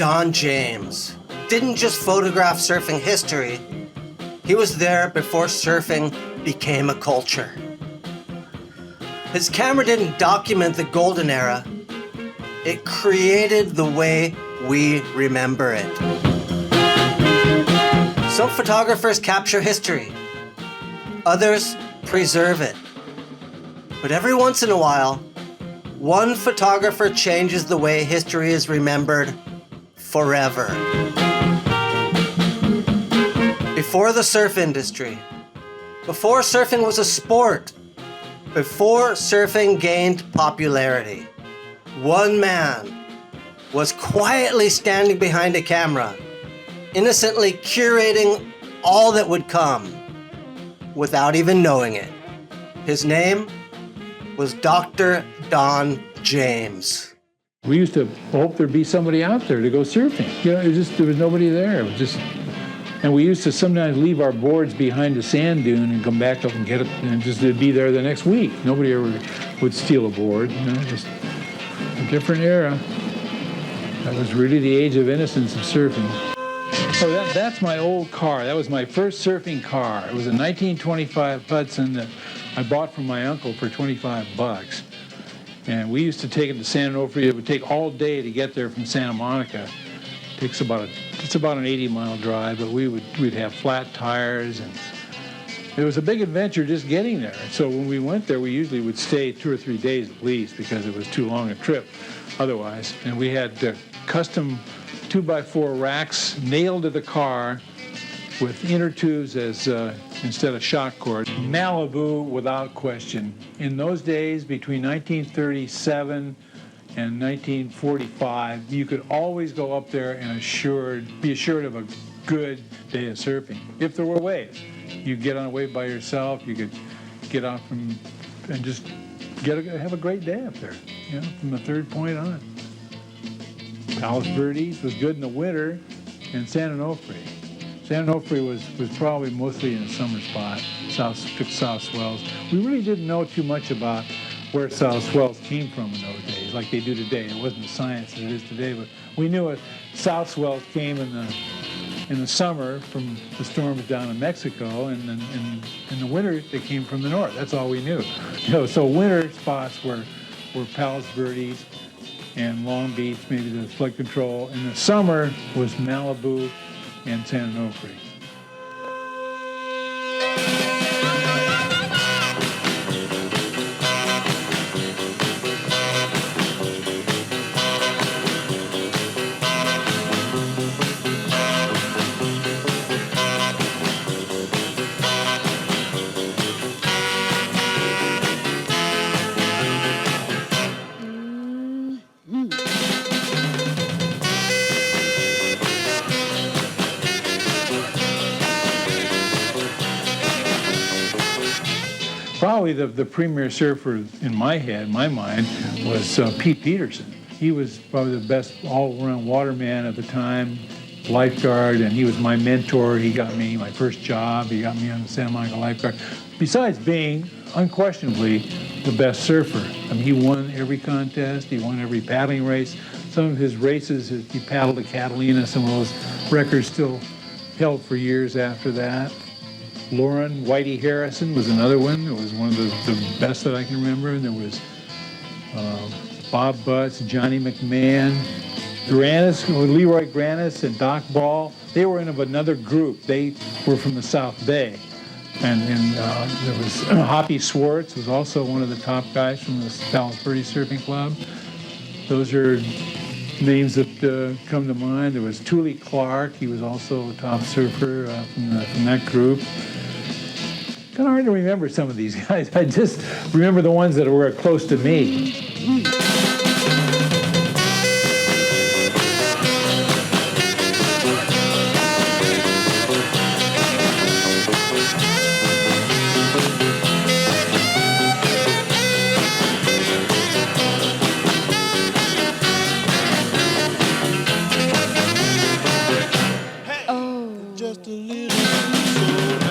Don James didn't just photograph surfing history, he was there before surfing became a culture. His camera didn't document the golden era, it created the way we remember it. Some photographers capture history, others preserve it. But every once in a while, one photographer changes the way history is remembered forever. Before the surf industry, before surfing was a sport, before surfing gained popularity, one man was quietly standing behind a camera, innocently curating all that would come without even knowing it. His name was Dr. Don James. We used to hope there'd be somebody out there to go surfing. You know, there was nobody there. It was just, and we used to sometimes leave our boards behind a sand dune and come back up and get it, and just it'd be there the next week. Nobody ever would steal a board. You know, just a different era. That was really the age of innocence of surfing. So that's my old car. That was my first surfing car. It was a 1925 Hudson that I bought from my uncle for $25. And we used to take it to San Onofre. It would take all day to get there from Santa Monica. It's about an 80-mile drive, but we'd have flat tires, and it was a big adventure just getting there. So when we went there, we usually would stay 2 or 3 days at least because it was too long a trip otherwise. And we had custom 2x4 racks nailed to the car with inner tubes as instead of shock cord. Malibu, without question. In those days, between 1937 and 1945, you could always go up there and be assured of a good day of surfing. If there were waves, you get on a wave by yourself. You could get out and just have a great day up there. You know, from the third point on. Palos Verdes was good in the winter, and San Onofre. San Onofre was probably mostly in a summer spot, south swells. We really didn't know too much about where south swells came from in those days, like they do today. It wasn't the science that it is today, but we knew it. South swells came in the summer from the storms down in Mexico, and then in the winter they came from the north. That's all we knew. You know, so winter spots were Palos Verdes and Long Beach, maybe the flood control. In the summer was Malibu and San Onofre. Probably the premier surfer in my mind, was Pete Peterson. He was probably the best all-around waterman at the time, lifeguard, and he was my mentor. He got me my first job. He got me on the Santa Monica lifeguard. Besides being unquestionably the best surfer. I mean, he won every contest. He won every paddling race. Some of his races, he paddled the Catalina. Some of those records still held for years after that. Lauren Whitey Harrison was another one. It was one of the best that I can remember. And there was Bob Butts, Johnny McMahon, Leroy Granis, and Doc Ball. They were in another group. They were from the South Bay. And there was Hoppy Swartz, was also one of the top guys from the Palos Verdes Surfing Club. Those are names that come to mind. There was Thule Clark. He was also a top surfer from that group. Kind of hard to remember some of these guys. I just remember the ones that were close to me. Oh. Just a little